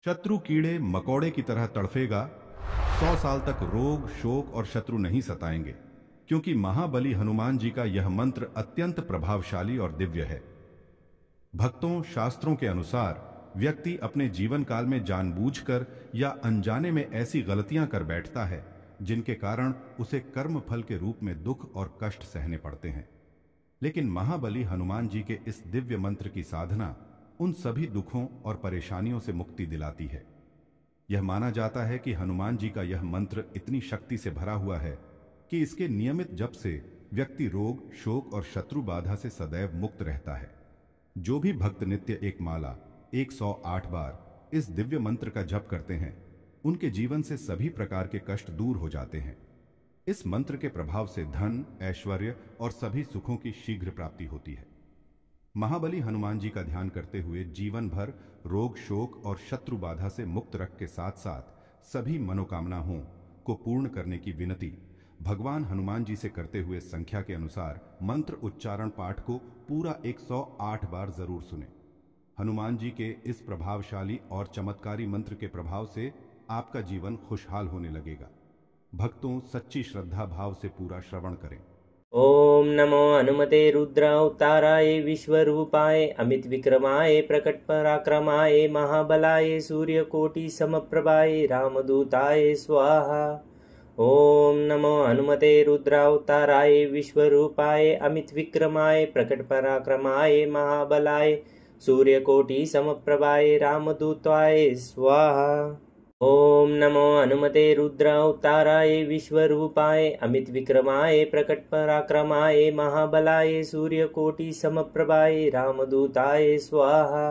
शत्रु कीड़े मकोड़े की तरह तड़फेगा। 100 साल तक रोग, शोक और शत्रु नहीं सताएंगे, क्योंकि महाबली हनुमान जी का यह मंत्र अत्यंत प्रभावशाली और दिव्य है। भक्तों, शास्त्रों के अनुसार व्यक्ति अपने जीवन काल में जानबूझकर या अनजाने में ऐसी गलतियां कर बैठता है जिनके कारण उसे कर्म फल के रूप में दुख और कष्ट सहने पड़ते हैं। लेकिन महाबली हनुमान जी के इस दिव्य मंत्र की साधना उन सभी दुखों और परेशानियों से मुक्ति दिलाती है। यह माना जाता है कि हनुमान जी का यह मंत्र इतनी शक्ति से भरा हुआ है कि इसके नियमित जप से व्यक्ति रोग, शोक और शत्रु बाधा से सदैव मुक्त रहता है। जो भी भक्त नित्य एक माला 108 बार इस दिव्य मंत्र का जप करते हैं, उनके जीवन से सभी प्रकार के कष्ट दूर हो जाते हैं। इस मंत्र के प्रभाव से धन, ऐश्वर्य और सभी सुखों की शीघ्र प्राप्ति होती है। महाबली हनुमान जी का ध्यान करते हुए जीवन भर रोग, शोक और शत्रु बाधा से मुक्त रख के साथ साथ सभी मनोकामनाओं को पूर्ण करने की विनती भगवान हनुमान जी से करते हुए संख्या के अनुसार मंत्र उच्चारण पाठ को पूरा 108 बार जरूर सुने। हनुमान जी के इस प्रभावशाली और चमत्कारी मंत्र के प्रभाव से आपका जीवन खुशहाल होने लगेगा। भक्तों, सच्ची श्रद्धा भाव से पूरा श्रवण करें। ओम नमो हनुमते रुद्रावताराय विश्वरूपाय अमित विक्रमाय प्रकट पराक्रमाय महाबलाय सूर्यकोटि समप्रभाय रामदूताय स्वाहा। ओम नमो हनुमते रुद्रावताराय विश्वरूपाय अमित विक्रमाय प्रकट पराक्रमाय महाबलाय सूर्यकोटि समप्रभाय रामदूताय स्वाहा। ओम नमो हनुमते रुद्रावताराय विश्वरूपाय अमित विक्रमाय प्रकट पराक्रमाय महाबलाय सूर्यकोटि समप्रभाय रामदूताय स्वाहा।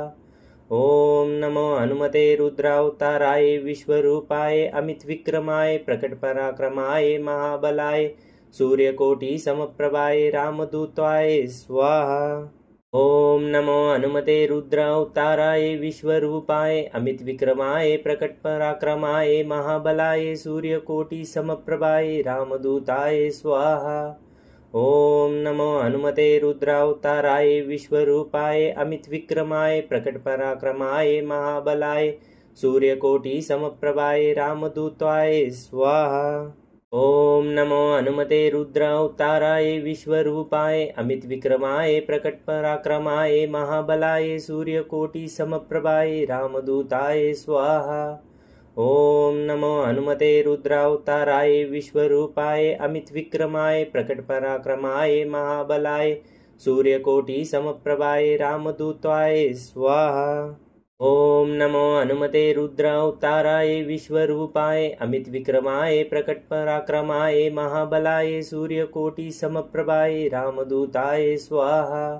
ओम नमो हनुमते रुद्रावताराय विश्वरूपाय अमित विक्रमाय प्रकट पराक्रमाय महाबलाय सूर्यकोटि समप्रभाय रामदूताय स्वाहा। ओम नमो हनुमते रुद्रावताराय विश्वरूपाय अमित विक्रमाय प्रकट पराक्रमाय महाबलाय सूर्यकोटि समप्रभाय रामदूताय स्वाहा। ओम नमो हनुमते रुद्रावताराय विश्वरूपाय अमित विक्रमाय प्रकट पराक्रमाय महाबलाय सूर्यकोटि समप्रभाय रामदूताय स्वाहा। ओम नमो हनुमते रुद्रावताराय विश्वरूपाय अमित विक्रमाय प्रकट पराक्रमाय महाबलाय सूर्यकोटि समप्रभाय रामदूताय स्वाहा। ओम नमो हनुमते रुद्रावताराय विश्वरूपाय अमित विक्रमाय प्रकट पराक्रमाय महाबलाय सूर्यकोटि समप्रभाय रामदूताय स्वाहा। ओम नमो हनुमते रुद्रावताराय विश्वरूपाय अमित विक्रमाय प्रकट पराक्रमाय महाबलाय सूर्यकोटि समप्रभाय रामदूताय स्वाहा।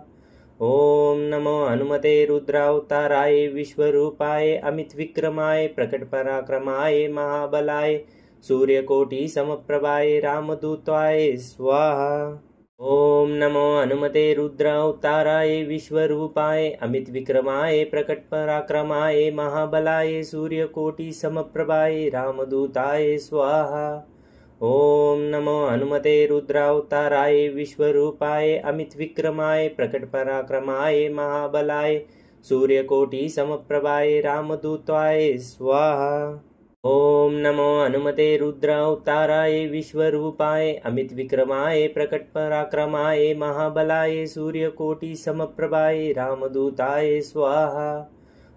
ओम नमो हनुमते रुद्रावताराय विश्वरूपाय अमित विक्रमाय प्रकट पराक्रमाय महाबलाय सूर्यकोटि समप्रभाय रामदूताय स्वाहा। ओम नमो हनुमते रुद्रावताराय विश्वरूपाय अमित विक्रमाय प्रकट पराक्रमाय महाबलाय सूर्यकोटि समप्रभाय रामदूताय स्वाहा। ओम नमो हनुमते रुद्रावताराय विश्वरूपाय अमित विक्रमाय प्रकट पराक्रमाय महाबलाय सूर्यकोटि समप्रभाय रामदूताय स्वाहा। ओम नमो हनुमते रुद्रावताराय विश्वरूपाय अमित विक्रमाय प्रकट पराक्रमाय महाबलाय सूर्यकोटि समप्रभाय रामदूताय स्वाहा।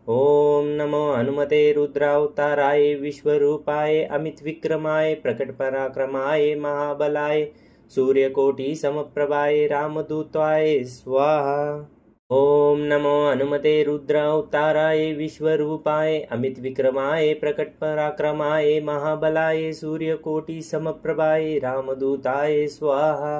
ओम नमो हनुमते रुद्रावताराय विश्वरूपाय अमित विक्रमाय प्रकट पराक्रमाय महाबलाय सूर्यकोटि समप्रभाय रामदूताय स्वाहा। ओम नमो हनुमते रुद्रावताराय विश्वरूपाय अमित विक्रमाय प्रकट पराक्रमाय महाबलाय सूर्यकोटि समप्रभाय रामदूताय स्वाहा।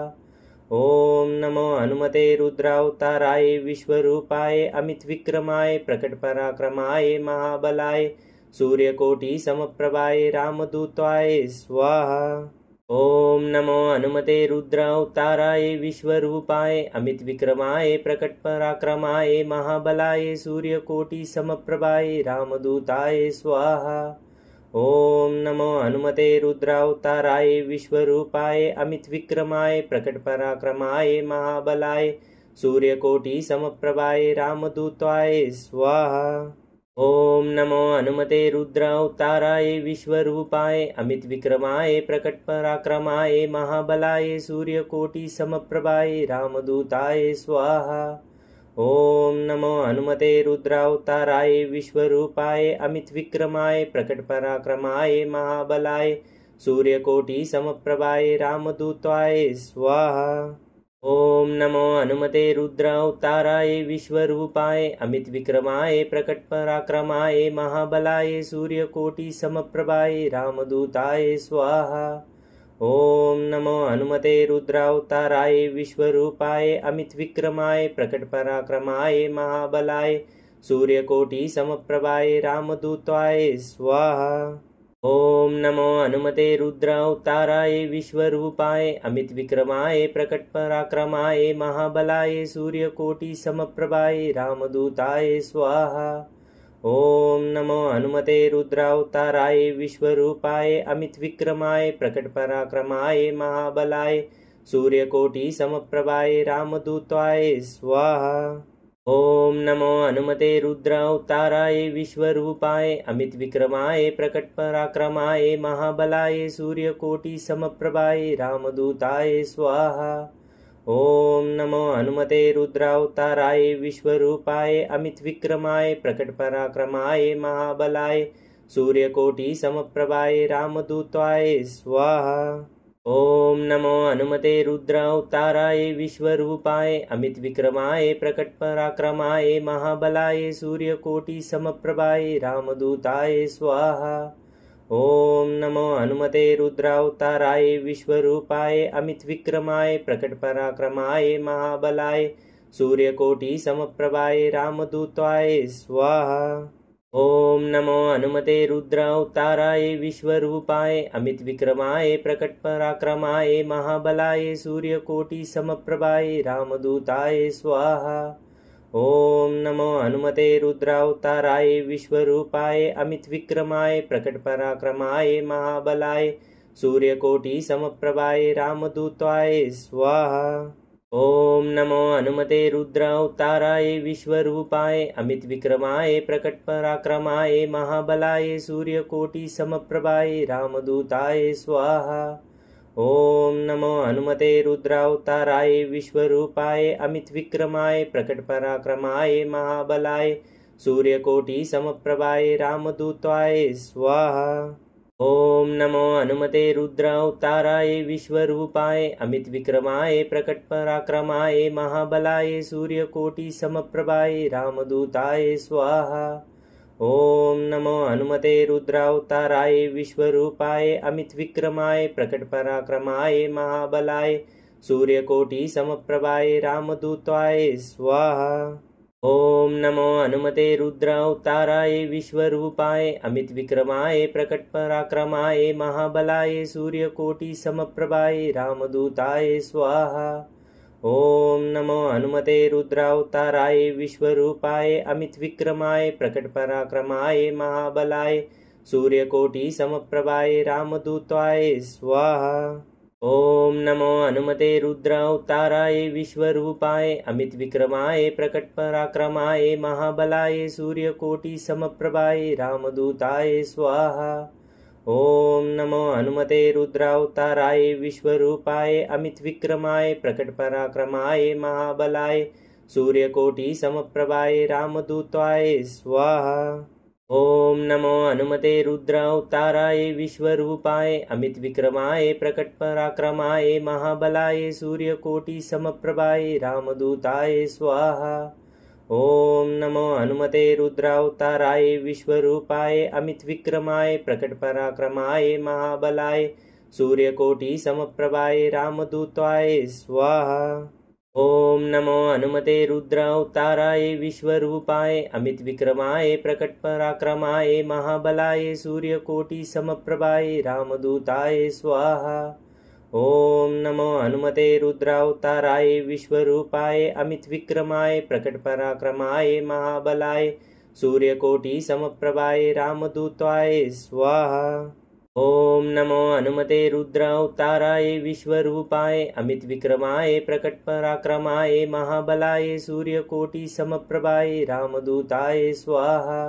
ओम नमो हनुमते रुद्रावताराय विश्वरूपाय अमित विक्रमाय प्रकट पराक्रमाय महाबलाय सूर्यकोटि समप्रभाय रामदूताय स्वाहा। ओम नमो हनुमते रुद्रावताराय विश्वरूपाय अमित विक्रमाय प्रकट पराक्रमाय महाबलाय सूर्यकोटि समप्रभाय रामदूताय स्वाहा। ओम नमो हनुमते रुद्रावताराय विश्वरूपाय अमित विक्रमाय प्रकट पराक्रमाय महाबलाय सूर्यकोटि समप्रभाय रामदूताय स्वाहा। ॐ नमो हनुमते रुद्रावताराय विश्वरूपाय अमितविक्रमाय प्रकटपराक्रमाय महाबलाय सूर्यकोटिसमप्रभाय रामदूताय स्वाहा। ॐ नमो हनुमते रुद्रावताराय विश्वरूपाय अमितविक्रमाय प्रकटपराक्रमाय महाबलाय सूर्यकोटिसमप्रभाय रामदूताय स्वाहा। ॐ नमो हनुमते रुद्रावताराय विश्वरूपाय अमितविक्रमाय प्रकटपराक्रमाय महाबलाय सूर्यकोटिसमप्रभाय रामदूताय स्वाहा। ॐ नमो हनुमते रुद्रावताराय विश्वरूपाय अमितविक्रमाय प्रकटपराक्रमाय महाबलाय सूर्यकोटिसमप्रभाय रामदूताय स्वाहा। ॐ नमो हनुमते रुद्रावताराय विश्वरूपाय अमितविक्रमाय प्रकटपराक्रमाय महाबलाय सूर्यकोटिसमप्रभाय रामदूताय स्वाहा। ॐ नमो हनुमते रुद्रावताराय विश्वरूपाय अमितविक्रमाय प्रकटपराक्रमाय महाबलाय सूर्यकोटिसमप्रभाय रामदूताय स्वाहा। ॐ नमो हनुमते रुद्रावताराय विश्वरूपाय अमितविक्रमाय प्रकटपराक्रमाय महाबलाय सूर्यकोटिसमप्रभाय रामदूताय स्वाहा। ॐ नमो हनुमते रुद्रावताराय विश्वरूपाय अमितविक्रमाय प्रकटपराक्रमाय महाबलाय सूर्यकोटिसमप्रभाय रामदूताय स्वाहा। ॐ नमो हनुमते रुद्रावताराय विश्वरूपाय अमितविक्रमाय प्रकटपराक्रमाय महाबलाय सूर्यकोटिसमप्रभाय रामदूताय स्वाहा। ॐ नमो हनुमते रुद्रावताराय विश्वरूपाय अमितविक्रमाय प्रकटपराक्रमाय महाबलाय सूर्यकोटिसमप्रभाय रामदूताय स्वाहा। ॐ नमो हनुमते रुद्रावताराय विश्वरूपाय अमितविक्रमाय प्रकटपराक्रमाय महाबलाय सूर्यकोटिसमप्रभाय रामदूताय स्वाहा। ॐ नमो हनुमते रुद्रावताराय विश्वरूपाय अमितविक्रमाय प्रकटपराक्रमाय महाबलाय सूर्यकोटिसमप्रभाय रामदूताय स्वाहा। ॐ नमो हनुमते रुद्रावताराय विश्वरूपाय अमितविक्रमाय प्रकटपराक्रमाय महाबलाय सूर्यकोटिसमप्रभाय रामदूताय स्वाहा। ॐ नमो हनुमते रुद्रावताराय विश्वरूपाय अमितविक्रमाय प्रकटपराक्रमाय महाबलाय सूर्यकोटिसमप्रभाय रामदूताय स्वाहा। ॐ नमो हनुमते रुद्रावताराय विश्वरूपाय अमितविक्रमाय प्रकटपराक्रमाय महाबलाय सूर्यकोटिसमप्रभाय रामदूताय स्वाहा। ॐ नमो हनुमते रुद्रावताराय विश्वरूपाय अमितविक्रमाय प्रकटपराक्रमाय महाबलाय सूर्यकोटिसमप्रभाय रामदूताय स्वाहा। ॐ नमो हनुमते रुद्रावताराय विश्वरूपाय अमितविक्रमाय प्रकटपराक्रमाय महाबलाय सूर्यकोटिसमप्रभाय रामदूताय स्वाहा। ॐ नमो हनुमते रुद्रावताराय विश्वरूपाय अमितविक्रमाय प्रकटपराक्रमाय महाबलाय सूर्यकोटिसमप्रभाय रामदूताय स्वाहा। ॐ नमो हनुमते रुद्रावताराय विश्वरूपाय अमितविक्रमाय प्रकटपराक्रमाय महाबलाय सूर्यकोटिसमप्रभाय रामदूताय स्वाहा। ॐ नमो हनुमते रुद्रावताराय विश्वरूपाय अमितविक्रमाय प्रकटपराक्रमाय महाबलाय सूर्यकोटिसमप्रभाय रामदूताय स्वाहा। ॐ नमो हनुमते रुद्रावताराय विश्वरूपाय अमितविक्रमाय प्रकटपराक्रमाय महाबलाय सूर्यकोटिसमप्रभाय रामदूताय स्वाहा। ॐ नमो हनुमते रुद्रावताराय विश्वरूपाय अमितविक्रमाय प्रकटपराक्रमाय महाबलाय सूर्यकोटिसमप्रभाय रामदूताय स्वाहा। ॐ नमो हनुमते रुद्रावताराय विश्वरूपाय अमितविक्रमाय प्रकटपराक्रमाय महाबलाय सूर्यकोटिसमप्रभाय रामदूताय स्वाहा। ॐ नमो हनुमते रुद्रावताराय विश्वरूपाय अमितविक्रमाय प्रकटपराक्रमाय महाबलाय सूर्यकोटिसमप्रभाय रामदूताय स्वाहा। ॐ नमो हनुमते रुद्रावताराय विश्वरूपाय अमितविक्रमाय प्रकटपराक्रमाय महाबलाय सूर्यकोटिसमप्रभाय रामदूताय स्वाहा।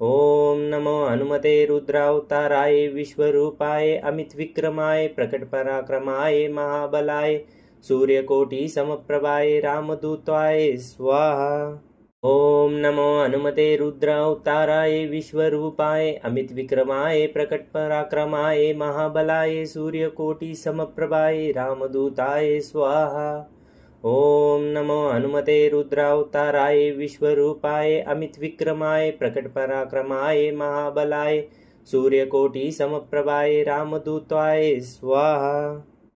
ॐ नमो हनुमते रुद्रावताराय विश्वरूपाय अमितविक्रमाय प्रकटपराक्रमाय महाबलाय सूर्यकोटिसमप्रभाय रामदूताय स्वाहा। ॐ नमो हनुमते रुद्रावताराय विश्वरूपाय अमितविक्रमाय प्रकटपराक्रमाय महाबलाय सूर्यकोटिसमप्रभाय रामदूताय स्वाहा। ॐ नमो हनुमते रुद्रावताराय विश्वरूपाय अमितविक्रमाय प्रकटपराक्रमाय महाबलाय सूर्यकोटिसमप्रभाय रामदूताय स्वाहा।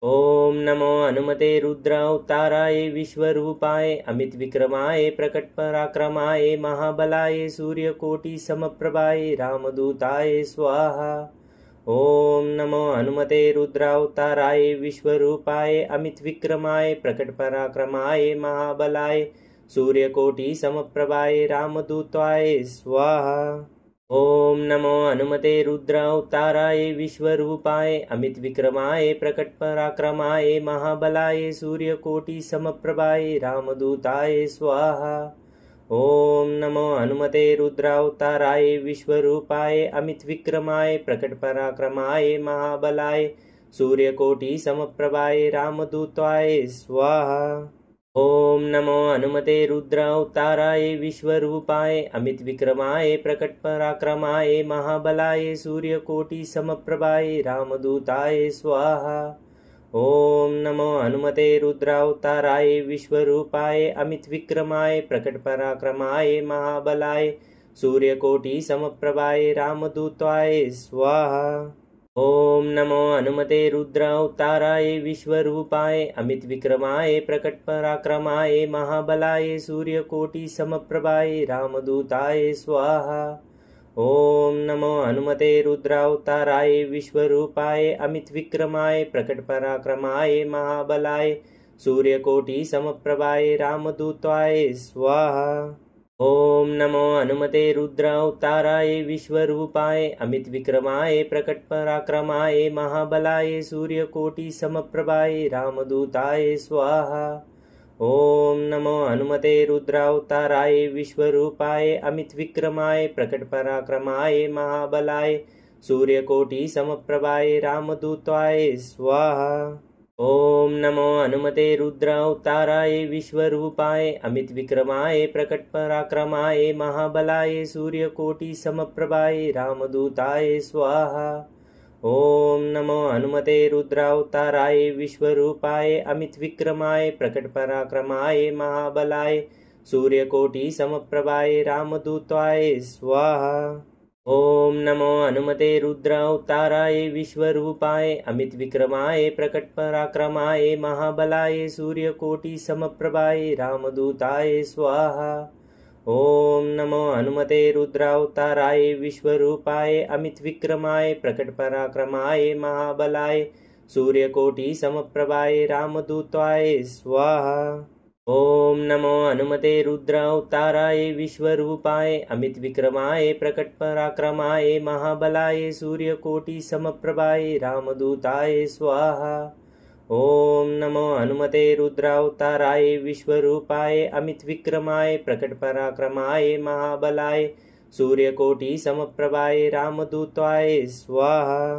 ॐ नमो हनुमते रुद्रावताराय विश्वरूपाय अमितविक्रमाय प्रकटपराक्रमाय महाबलाय सूर्यकोटिसमप्रभाय रामदूताय स्वाहा। ॐ नमो हनुमते रुद्रावताराय विश्वरूपाय अमितविक्रमाय प्रकटपराक्रमाय महाबलाय सूर्यकोटिसमप्रभाय रामदूताय स्वाहा। ॐ नमो हनुमते रुद्रावताराय विश्वरूपाय अमितविक्रमाय प्रकटपराक्रमाय महाबलाय सूर्यकोटिसमप्रभाय रामदूताय स्वाहा। ॐ नमो हनुमते रुद्रावताराय विश्वरूपाय अमितविक्रमाय प्रकटपराक्रमाय महाबलाय सूर्यकोटिसमप्रभाय रामदूताय स्वाहा। ॐ नमो हनुमते रुद्रावताराय विश्वरूपाय अमितविक्रमाय प्रकटपराक्रमाय महाबलाय सूर्यकोटिसमप्रभाय रामदूताय स्वाहा। ॐ नमो हनुमते रुद्रावताराय विश्वरूपाय अमितविक्रमाय प्रकटपराक्रमाय महाबलाय सूर्यकोटिसमप्रभाय रामदूताय स्वाहा। ॐ नमो हनुमते रुद्रावताराय विश्वरूपाय अमितविक्रमाय प्रकटपराक्रमाय महाबलाय सूर्यकोटिसमप्रभाय रामदूताय स्वाहा। ॐ नमो हनुमते रुद्रावताराय विश्वरूपाय अमितविक्रमाय प्रकटपराक्रमाय महाबलाय सूर्यकोटिसमप्रभाय रामदूताय स्वाहा। ॐ नमो हनुमते रुद्रावताराय विश्वरूपाय अमितविक्रमाय प्रकटपराक्रमाय महाबलाय सूर्यकोटिसमप्रभाय रामदूताय स्वाहा। ॐ नमो हनुमते रुद्रावताराय विश्वरूपाय अमितविक्रमाय प्रकटपराक्रमाय महाबलाय सूर्यकोटिसमप्रभाय रामदूताय स्वाहा। ॐ नमो हनुमते रुद्रावताराय विश्वरूपाय अमितविक्रमाय प्रकटपराक्रमाय महाबलाय सूर्यकोटिसमप्रभाय रामदूताय स्वाहा। ॐ नमो हनुमते रुद्रावताराय विश्वरूपाय अमितविक्रमाय प्रकटपराक्रमाय महाबलाय सूर्यकोटिसमप्रभाय रामदूताय स्वाहा। ॐ नमो हनुमते रुद्रावताराय विश्वरूपाय अमितविक्रमाय प्रकटपराक्रमाय महाबलाय सूर्यकोटिसमप्रभाय रामदूताय स्वाहा। ॐ नमो हनुमते रुद्रावताराय विश्वरूपाय अमितविक्रमाय प्रकटपराक्रमाय महाबलाय सूर्यकोटिसमप्रभाय रामदूताय स्वाहा। ॐ नमो हनुमते रुद्रावताराय विश्वरूपाय अमितविक्रमाय प्रकटपराक्रमाय महाबलाय सूर्यकोटिसमप्रभाय रामदूताय स्वाहा। ॐ नमो हनुमते रुद्रावताराय विश्वरूपाय अमितविक्रमाय प्रकटपराक्रमाय महाबलाय सूर्यकोटिसमप्रभाय रामदूताय स्वाहा।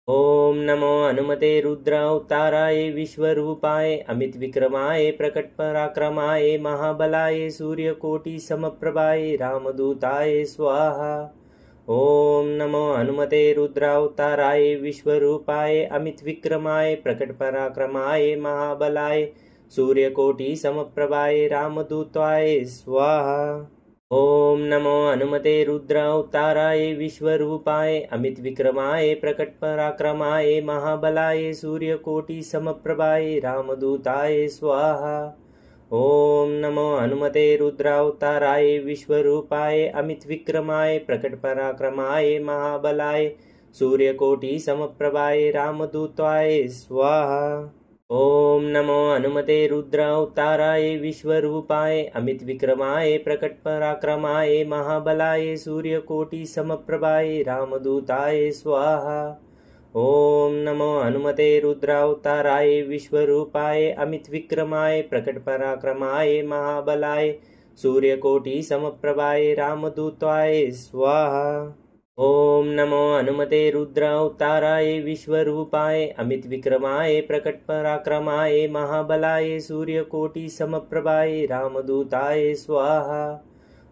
ॐ नमो हनुमते रुद्रावताराय विश्वरूपाय अमितविक्रमाय प्रकटपराक्रमाय महाबलाय सूर्यकोटिसमप्रभाय रामदूताय स्वाहा। ॐ नमो हनुमते रुद्रावताराय विश्वरूपाय अमितविक्रमाय प्रकटपराक्रमाय महाबलाय सूर्यकोटिसमप्रभाय रामदूताय स्वाहा। ॐ नमो हनुमते रुद्रावताराय विश्वरूपाय अमितविक्रमाय प्रकटपराक्रमाय महाबलाय सूर्यकोटिसमप्रभाय रामदूताय स्वाहा। ॐ नमो हनुमते रुद्रावताराय विश्वरूपाय अमितविक्रमाय प्रकटपराक्रमाय महाबलाय सूर्यकोटिसमप्रभाय रामदूताय स्वाहा। ॐ नमो हनुमते रुद्रावताराय विश्वरूपाय अमितविक्रमाय प्रकटपराक्रमाय महाबलाय सूर्यकोटिसमप्रभाय रामदूताय स्वाहा। ॐ नमो हनुमते रुद्रावताराय विश्वरूपाय अमितविक्रमाय प्रकटपराक्रमाय महाबलाय सूर्यकोटिसमप्रभाय रामदूताय स्वाहा। ओम नमो हनुमते रुद्रावताराय विश्वरूपाय अमितविक्रमाय प्रकटपराक्रमाय महाबलाय सूर्यकोटिसमप्रभाय रामदूताय स्वाहा।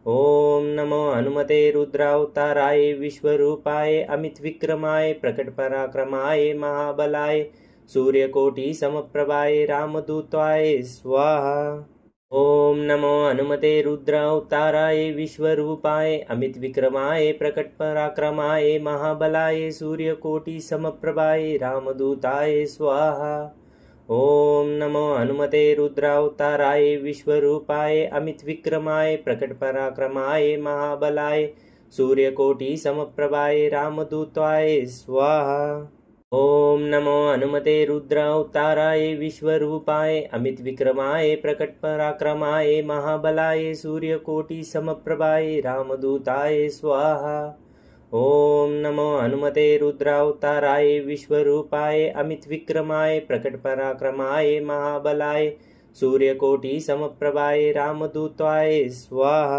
ओम नमो हनुमते रुद्रावताराय विश्वरूपाय अमितविक्रमाय प्रकटपराक्रमाय महाबलाय सूर्यकोटिसमप्रभाय रामदूताय स्वाहा। ओम नमो हनुमते रुद्रावताराय विश्वरूपाय अमितविक्रमाय प्रकटपराक्रमाय महाबलाय सूर्यकोटिसमप्रभाय रामदूताय स्वाहा। ओम नमो हनुमते रुद्रावताराय विश्वरूपाय अमितविक्रमाय प्रकटपराक्रमाय महाबलाय सूर्यकोटिसमप्रभाय रामदूताय स्वाहा। ओम नमो हनुमते रुद्रावताराय विश्वरूपाय अमितविक्रमाय प्रकटपराक्रमाय महाबलाय सूर्यकोटिसमप्रभाय रामदूताय स्वाहा। ओम नमो हनुमते रुद्रावताराय विश्वरूपाय अमितविक्रमाय प्रकटपराक्रमाय महाबलाय सूर्यकोटिसमप्रभाय रामदूताय स्वाहा।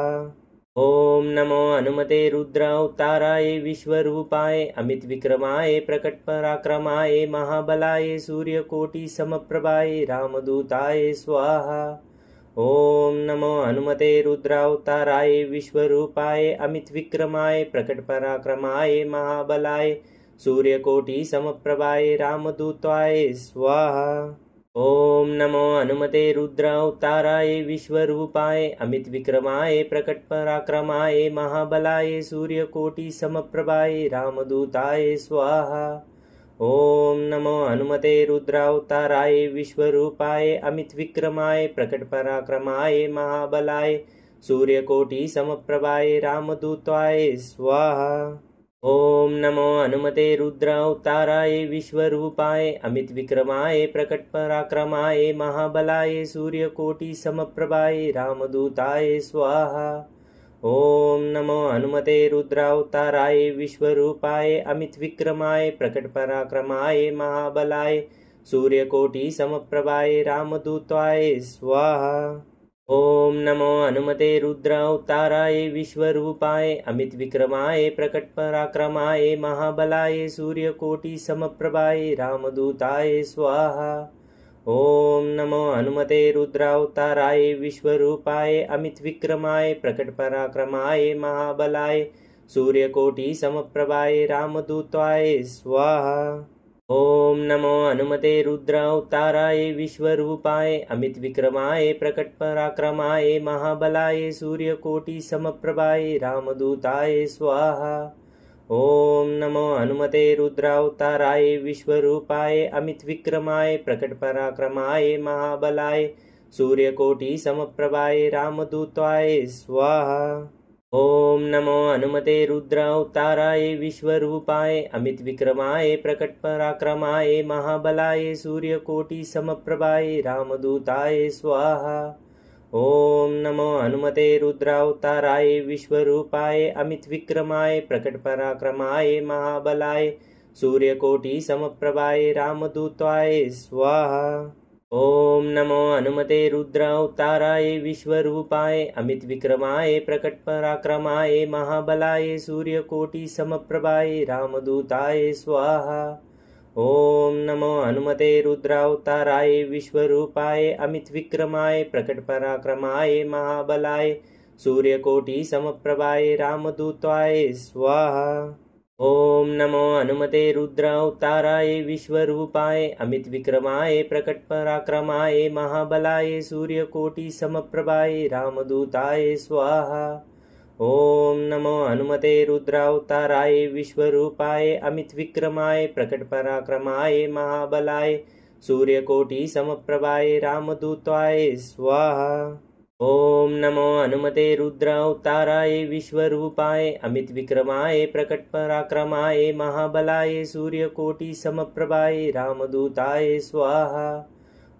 ओम नमो हनुमते रुद्रावताराय विश्वरूपाय अमितविक्रमाय प्रकटपराक्रमाय महाबलाय सूर्यकोटिसमप्रभाय रामदूताय स्वाहा। ओम नमो हनुमते रुद्रावताराय विश्वरूपाय अमितविक्रमाय प्रकटपराक्रमाय महाबलाय सूर्यकोटिसमप्रभाय रामदूताय स्वाहा। ओम नमो हनुमते रुद्रावताराय विश्वरूपाय अमितविक्रमाय प्रकटपराक्रमाय महाबलाय सूर्यकोटिसमप्रभाय रामदूताय स्वाहा। ओम नमो हनुमते रुद्रावताराय विश्वरूपाय अमितविक्रमाय प्रकटपराक्रमाय महाबलाय सूर्यकोटिसमप्रभाय रामदूताय स्वाहा। ओम नमो हनुमते रुद्रावताराय विश्वरूपाय अमितविक्रमाय प्रकटपराक्रमाय महाबलाय सूर्यकोटिसमप्रभाय रामदूताय स्वाहा। ओम नमो हनुमते रुद्रावताराय विश्वरूपाय अमितविक्रमाय प्रकटपराक्रमाय महाबलाय सूर्यकोटिसमप्रभाय रामदूताय स्वाहा। ओम नमो हनुमते रुद्रावताराय विश्वरूपाय अमितविक्रमाय प्रकटपराक्रमाय महाबलाय सूर्यकोटिसमप्रभाय रामदूताय स्वाहा। ओम नमो हनुमते रुद्रावताराय विश्वरूपाय अमितविक्रमाय प्रकटपराक्रमाय महाबलाय सूर्यकोटिसमप्रभाय रामदूताय स्वाहा। ओम नमो हनुमते रुद्रावताराय विश्वरूपाय अमितविक्रमाय प्रकटपराक्रमाय महाबलाय सूर्यकोटिसमप्रभाय रामदूताय स्वाहा। ओम नमो हनुमते रुद्रावताराय विश्वरूपाय अमितविक्रमाय प्रकटपराक्रमाय महाबलाय सूर्यकोटिसमप्रभाय रामदूताय स्वाहा। ओम नमो हनुमते रुद्रावताराय विश्वरूपाय अमितविक्रमाय प्रकटपराक्रमाय महाबलाय सूर्यकोटिसमप्रभाय रामदूताय स्वाहा। ओम नमो हनुमते रुद्रावताराय विश्वरूपाय अमितविक्रमाय प्रकटपराक्रमाय महाबलाय सूर्यकोटिसमप्रभाय रामदूताय स्वाहा। ओम नमो हनुमते रुद्रावताराय विश्वरूपाय अमितविक्रमाय प्रकटपराक्रमाय महाबलाय सूर्यकोटिसमप्रभाय रामदूताय स्वाहा। ओम नमो हनुमते रुद्रावताराय विश्वरूपाय अमितविक्रमाय प्रकटपराक्रमाय महाबलाय सूर्यकोटिसमप्रभाय रामदूताय स्वाहा। ओम नमो हनुमते रुद्रावताराय विश्वरूपाय अमितविक्रमाय प्रकटपराक्रमाय महाबलाय सूर्यकोटिसमप्रभाय रामदूताय स्वाहा। ओम नमो हनुमते रुद्रावताराय विश्वरूपाय अमितविक्रमाय प्रकटपराक्रमाय महाबलाय सूर्यकोटिसमप्रभाय रामदूताय स्वाहा। ओम नमो हनुमते रुद्रावताराय विश्वरूपाय अमितविक्रमाय प्रकटपराक्रमाय महाबलाय सूर्यकोटिसमप्रभाय रामदूताय स्वाहा।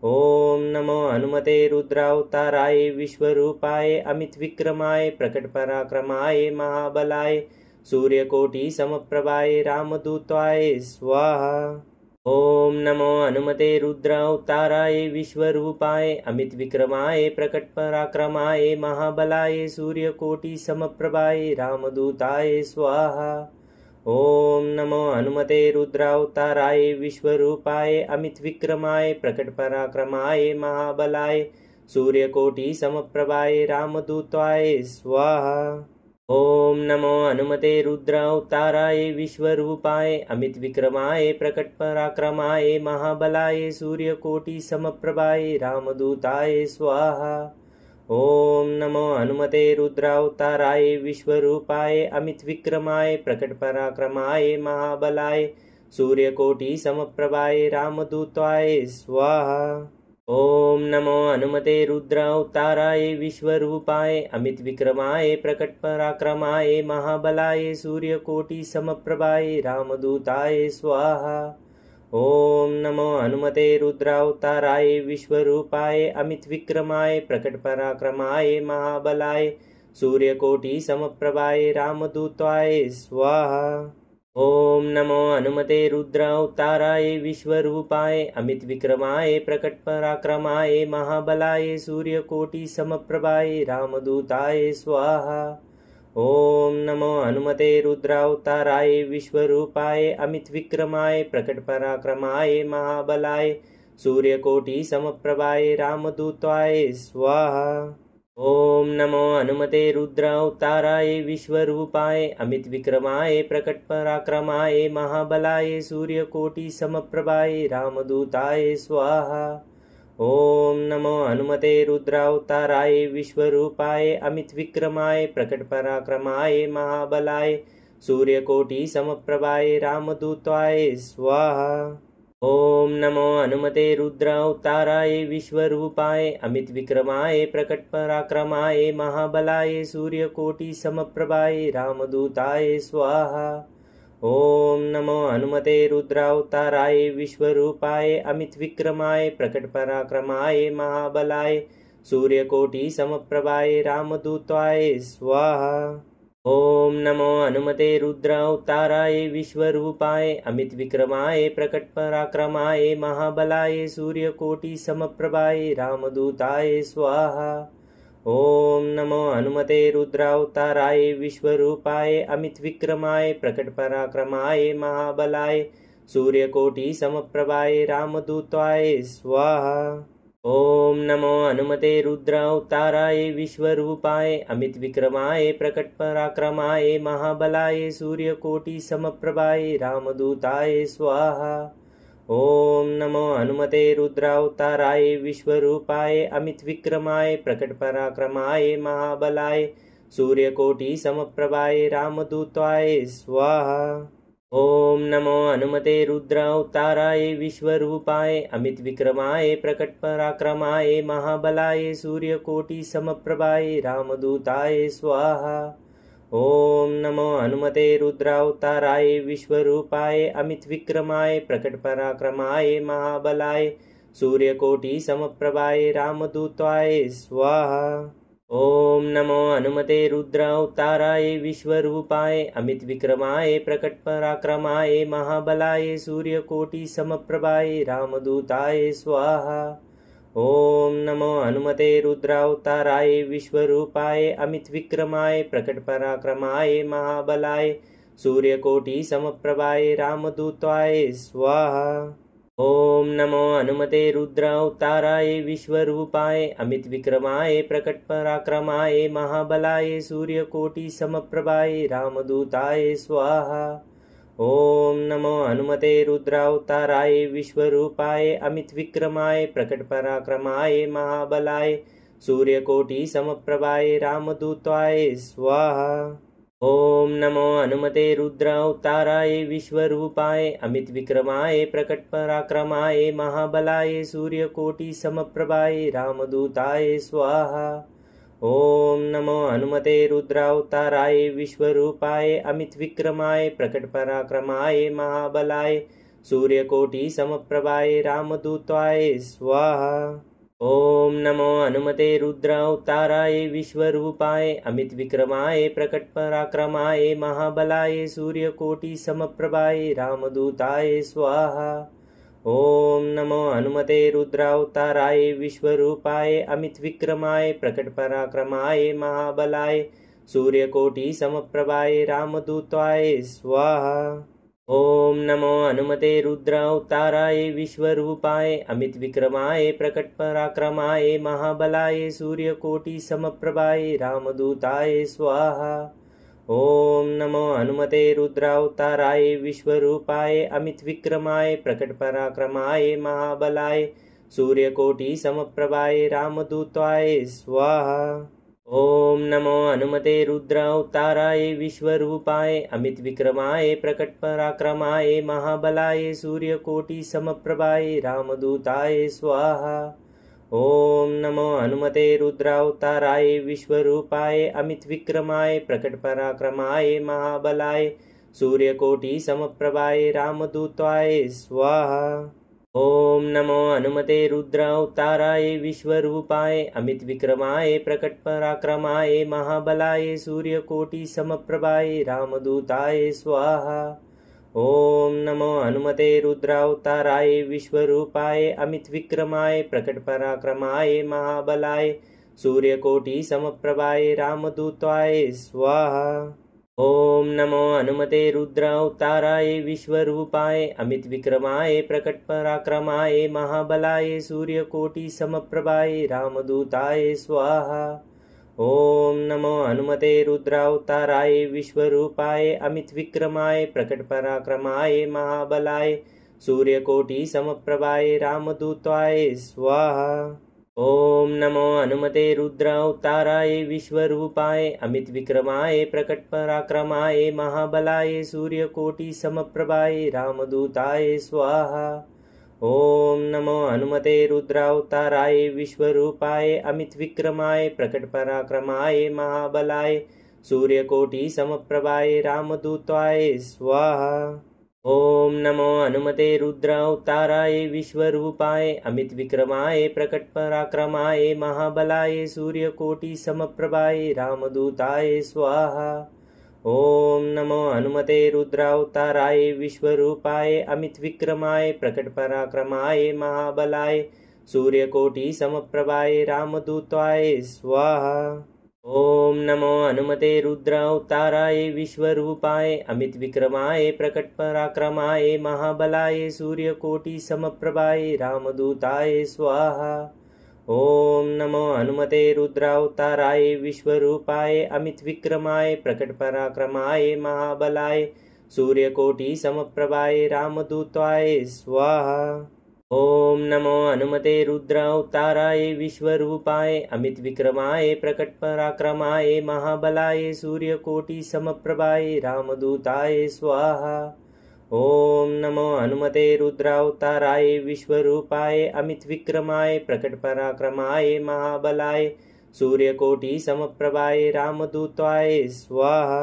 ओम नमो हनुमते रुद्रावताराय विश्वरूपाय अमितविक्रमाय प्रकटपराक्रमाय महाबलाय सूर्यकोटिसमप्रभाय रामदूताय स्वाहा। ॐ नमो हनुमते रुद्रावताराय विश्वरूपाय अमितविक्रमाय प्रकटपराक्रमाय महाबलाय सूर्यकोटिसमप्रभाय रामदूताय स्वाहा। ॐ नमो हनुमते रुद्रावताराय विश्वरूपाय अमितविक्रमाय प्रकटपराक्रमाय महाबलाय सूर्यकोटिसमप्रभाय रामदूताय स्वाहा। ॐ नमो हनुमते रुद्रावताराय विश्वरूपाय अमितविक्रमाय प्रकटपराक्रमाय महाबलाय सूर्यकोटिसमप्रभाय रामदूताय स्वाहा। ॐ नमो हनुमते रुद्रावताराय विश्वरूपाय अमितविक्रमाय प्रकटपराक्रमाय महाबलाय सूर्यकोटिसमप्रभाय रामदूताय स्वाहा। ॐ नमो हनुमते रुद्रावताराय विश्वरूपाय अमितविक्रमाय प्रकटपराक्रमाय महाबलाय सूर्यकोटिसमप्रभाय रामदूताय स्वाहा। ॐ नमो हनुमते रुद्रावताराय विश्वरूपाय अमितविक्रमाय प्रकटपराक्रमाय महाबलाय सूर्यकोटिसमप्रभाय रामदूताय स्वाहा। ॐ नमो हनुमते रुद्रावताराय विश्वरूपाय अमितविक्रमाय प्रकटपराक्रमाय महाबलाय सूर्यकोटिसमप्रभाय रामदूताय स्वाहा। ॐ नमो हनुमते रुद्रावताराय विश्वरूपाय अमितविक्रमाय प्रकटपराक्रमाय महाबलाय सूर्यकोटिसमप्रभाय रामदूताय स्वाहा। ॐ नमो हनुमते रुद्रावताराय विश्वरूपाय अमितविक्रमाय प्रकटपराक्रमाय महाबलाय सूर्यकोटिसमप्रभाय रामदूताय स्वाहा। ॐ नमो हनुमते रुद्रावताराय विश्वरूपाय अमितविक्रमाय प्रकटपराक्रमाय महाबलाय सूर्यकोटिसमप्रभाय रामदूताय स्वाहा। ॐ नमो हनुमते रुद्रावताराय विश्वरूपाय अमितविक्रमाय प्रकटपराक्रमाय महाबलाय सूर्यकोटिसमप्रभाय रामदूताय स्वाहा। ॐ नमो हनुमते रुद्रावताराय विश्वरूपाय अमितविक्रमाय प्रकटपराक्रमाय महाबलाय सूर्यकोटिसमप्रभाय रामदूताय स्वाहा। ॐ नमो हनुमते रुद्रावताराय विश्वरूपाय अमितविक्रमाय प्रकटपराक्रमाय महाबलाय सूर्यकोटिसमप्रभाय रामदूताय स्वाहा। ॐ नमो हनुमते रुद्रावताराय विश्वरूपाय अमितविक्रमाय प्रकटपराक्रमाय महाबलाय सूर्यकोटिसमप्रभाय रामदूताय स्वाहा। ॐ नमो हनुमते रुद्रावताराय विश्वरूपाय अमितविक्रमाय प्रकटपराक्रमाय महाबलाय सूर्यकोटिसमप्रभाय रामदूताय स्वाहा। ॐ नमो हनुमते रुद्रावताराय विश्वरूपाय अमितविक्रमाय प्रकटपराक्रमाय महाबलाय सूर्यकोटिसमप्रभाय रामदूताय स्वाहा। ॐ नमो हनुमते रुद्रावताराय विश्वरूपाय अमितविक्रमाय प्रकटपराक्रमाय महाबलाय सूर्यकोटिसमप्रभाय रामदूताय स्वाहा। ॐ नमो हनुमते रुद्रावताराय विश्वरूपाय अमितविक्रमाय प्रकटपराक्रमाय महाबलाय सूर्यकोटिसमप्रभाय रामदूताय स्वाहा। ॐ नमो हनुमते रुद्रावताराय विश्वरूपाय अमितविक्रमाय प्रकटपराक्रमाय महाबलाय सूर्यकोटिसमप्रभाय रामदूताय स्वाहा। ॐ नमो हनुमते रुद्रावताराय विश्वरूपाय अमितविक्रमाय प्रकटपराक्रमाय महाबलाय सूर्यकोटिसमप्रभाय रामदूताय स्वाहा। ॐ नमो हनुमते रुद्रावताराय विश्वरूपाय अमितविक्रमाय प्रकटपराक्रमाय महाबलाय सूर्यकोटिसमप्रभाय रामदूताय स्वाहा। ॐ नमो हनुमते रुद्रावताराय विश्वरूपाय अमितविक्रमाय प्रकटपराक्रमाय महाबलाय सूर्यकोटिसमप्रभाय रामदूताय स्वाहा। ॐ नमो हनुमते रुद्रावताराय विश्वरूपाय अमितविक्रमाय प्रकटपराक्रमाय महाबलाय सूर्यकोटिसमप्रभाय रामदूताय स्वाहा। ॐ नमो हनुमते रुद्रावताराय विश्वरूपाय अमितविक्रमाय प्रकटपराक्रमाय महाबलाय सूर्यकोटिसमप्रभाय रामदूताय स्वाहा। ॐ नमो हनुमते रुद्रावताराय विश्वरूपाय अमितविक्रमाय प्रकटपराक्रमाय महाबलाय सूर्यकोटिसमप्रभाय रामदूताय स्वाहा। ॐ नमो हनुमते रुद्रावताराय विश्वरूपाय अमितविक्रमाय प्रकटपराक्रमाय महाबलाय सूर्यकोटिसमप्रभाय रामदूताय स्वाहा। ॐ नमो हनुमते रुद्रावताराय विश्वरूपाय अमितविक्रमाय प्रकटपराक्रमाय महाबलाय सूर्यकोटिसमप्रभाय रामदूताय स्वाहा। ॐ नमो हनुमते रुद्रावताराय विश्वरूपाय अमितविक्रमाय प्रकटपराक्रमाय महाबलाय सूर्यकोटिसमप्रभाय रामदूताय स्वाहा। ॐ नमो हनुमते रुद्रावताराय विश्वरूपाय अमितविक्रमाय प्रकटपराक्रमाय महाबलाय सूर्यकोटिसमप्रभाय रामदूताय स्वाहा। ॐ नमो हनुमते रुद्रावताराय विश्वरूपाय अमितविक्रमाय प्रकटपराक्रमाय महाबलाय सूर्यकोटिसमप्रभाय रामदूताय स्वाहा। ॐ नमो हनुमते रुद्रावताराय विश्वरूपाय अमितविक्रमाय प्रकटपराक्रमाय महाबलाय सूर्यकोटिसमप्रभाय रामदूताय स्वाहा। ॐ नमो हनुमते रुद्रावताराय विश्वरूपाय अमितविक्रमाय प्रकटपराक्रमाय महाबलाय सूर्यकोटिसमप्रभाय रामदूताय स्वाहा। ॐ नमो हनुमते रुद्रावताराय विश्वरूपाय अमितविक्रमाय प्रकटपराक्रमाय महाबलाय सूर्यकोटिसमप्रभाय रामदूताय स्वाहा। ॐ नमो हनुमते रुद्रावताराय विश्वरूपाय अमितविक्रमाय प्रकटपराक्रमाय महाबलाय सूर्यकोटिसमप्रभाय रामदूताय स्वाहा। ॐ नमो हनुमते रुद्रावताराय विश्वरूपाय अमितविक्रमाय प्रकटपराक्रमाय महाबलाय सूर्यकोटिसमप्रभाय रामदूताय स्वाहा। ॐ नमो हनुमते रुद्रावताराय विश्वरूपाय अमितविक्रमाय प्रकटपराक्रमाय महाबलाय सूर्यकोटिसमप्रभाय रामदूताय स्वाहा। ॐ नमो हनुमते रुद्रावताराय विश्वरूपाय अमितविक्रमाय प्रकटपराक्रमाय महाबलाय सूर्यकोटिसमप्रभाय रामदूताय स्वाहा। ॐ नमो हनुमते रुद्रावताराय विश्वरूपाय अमितविक्रमाय प्रकटपराक्रमाय महाबलाय सूर्यकोटिसमप्रभाय रामदूताय स्वाहा। ॐ नमो हनुमते रुद्रावताराय विश्वरूपाय अमितविक्रमाय प्रकटपराक्रमाय महाबलाय सूर्यकोटिसमप्रभाय रामदूताय स्वाहा। ॐ नमो हनुमते रुद्रावताराय विश्वरूपाय अमितविक्रमाय प्रकटपराक्रमाय महाबलाय सूर्यकोटिसमप्रभाय रामदूताय स्वाहा। ॐ नमो हनुमते रुद्रावताराय विश्वरूपाय अमितविक्रमाय प्रकटपराक्रमाय महाबलाय सूर्यकोटिसमप्रभाय रामदूताय स्वाहा। ॐ नमो हनुमते रुद्रावताराय विश्वरूपाय अमितविक्रमाय प्रकटपराक्रमाय महाबलाय सूर्यकोटिसमप्रभाय रामदूताय स्वाहा।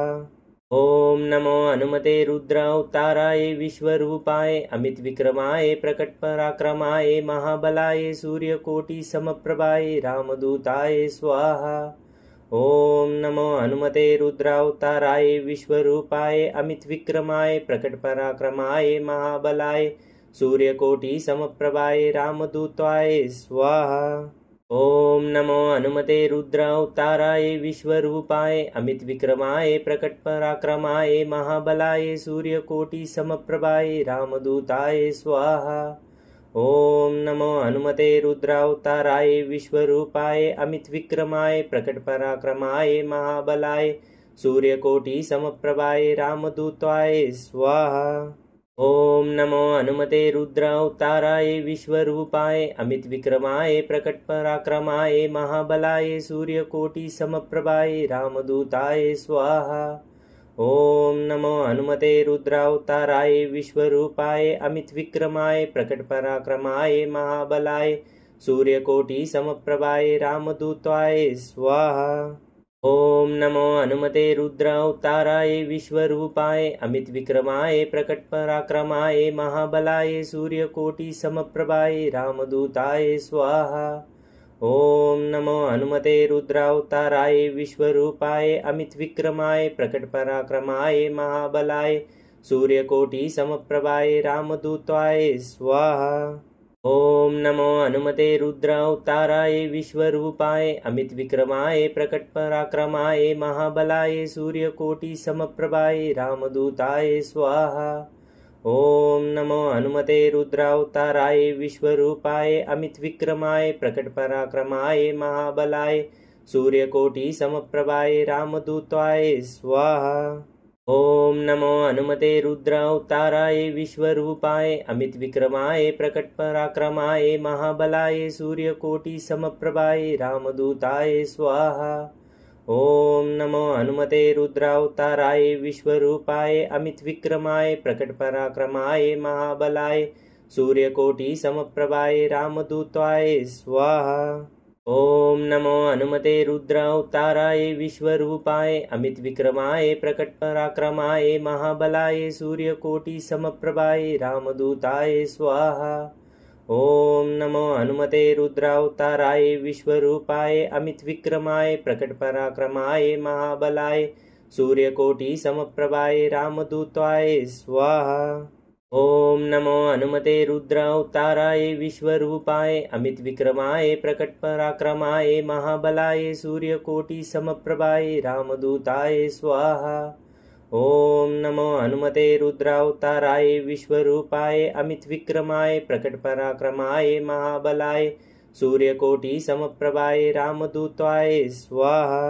ॐ नमो हनुमते रुद्रावताराय विश्वरूपाय अमितविक्रमाय प्रकटपराक्रमाय महाबलाय सूर्यकोटिसमप्रभाय रामदूताय स्वाहा। ॐ नमो हनुमते रुद्रावताराय विश्वरूपाय अमितविक्रमाय प्रकटपराक्रमाय महाबलाय सूर्यकोटिसमप्रभाय रामदूताय स्वाहा। ॐ नमो हनुमते रुद्रावताराय विश्वरूपाय अमितविक्रमाय प्रकटपराक्रमाय महाबलाय सूर्यकोटिसमप्रभाय रामदूताय स्वाहा। ॐ नमो हनुमते रुद्रावताराय विश्वरूपाय अमितविक्रमाय प्रकटपराक्रमाय महाबलाय सूर्यकोटिसमप्रभाय रामदूताय स्वाहा। ॐ नमो हनुमते रुद्रावताराय विश्वरूपाय अमितविक्रमाय प्रकटपराक्रमाय महाबलाय सूर्यकोटिसमप्रभाय रामदूताय स्वाहा। ॐ नमो हनुमते रुद्रावताराय विश्वरूपाय अमितविक्रमाय प्रकटपराक्रमाय महाबलाय सूर्यकोटिसमप्रभाय रामदूताय स्वाहा। ॐ नमो हनुमते रुद्रावताराय विश्वरूपाय अमितविक्रमाय प्रकटपराक्रमाय महाबलाय सूर्यकोटिसमप्रभाय रामदूताय स्वाहा। ॐ नमो हनुमते रुद्रावताराय विश्वरूपाय अमितविक्रमाय प्रकटपराक्रमाय महाबलाय सूर्यकोटि समप्रभाय रामदूताय स्वाहा। ओम नमो हनुमते रुद्र अवताराय विश्वरूपाय अमित विक्रमाय प्रकट पराक्रमाय महाबलाय सूर्यकोटि समप्रभाय रामदूताय स्वाहा। ओम नमो हनुमते रुद्र अवताराय विश्वरूपाय अमित विक्रमाय प्रकट पराक्रमाय महाबलाय सूर्यकोटि समप्रभाय रामदूताय स्वाहा। ओम नमो हनुमते रुद्र अवताराय विश्वरूपाय अमित विक्रमाय प्रकट पराक्रमाय महाबलाय सूर्यकोटि समप्रभाय रामदूताय स्वाहा। ओम नमो हनुमते रुद्र अवताराय विश्वरूपाय अमित विक्रमाय प्रकट पराक्रमाय महाबलाय सूर्यकोटि समप्रभाय रामदूताय स्वाहा। ओम नमो हनुमते रुद्र अवताराय विश्वरूपाय अमित विक्रमाय प्रकट पराक्रमाय महाबलाय सूर्यकोटि समप्रभाय रामदूताय स्वाहा। ओम नमो हनुमते रुद्र अवताराय विश्वरूपाय अमित विक्रमाय प्रकट पराक्रमाय महाबलाय सूर्यकोटि समप्रभाय रामदूताय स्वाहा। ओम नमो हनुमते रुद्र अवताराय विश्वरूपाय अमित विक्रमाय प्रकट पराक्रमाय महाबलाय सूर्यकोटि समप्रभाय रामदूताय स्वाहा। ओम नमो हनुमते रुद्र अवताराय विश्वरूपाय अमित विक्रमाय प्रकट पराक्रमाय महाबलाय सूर्यकोटि समप्रभाय रामदूताय स्वाहा।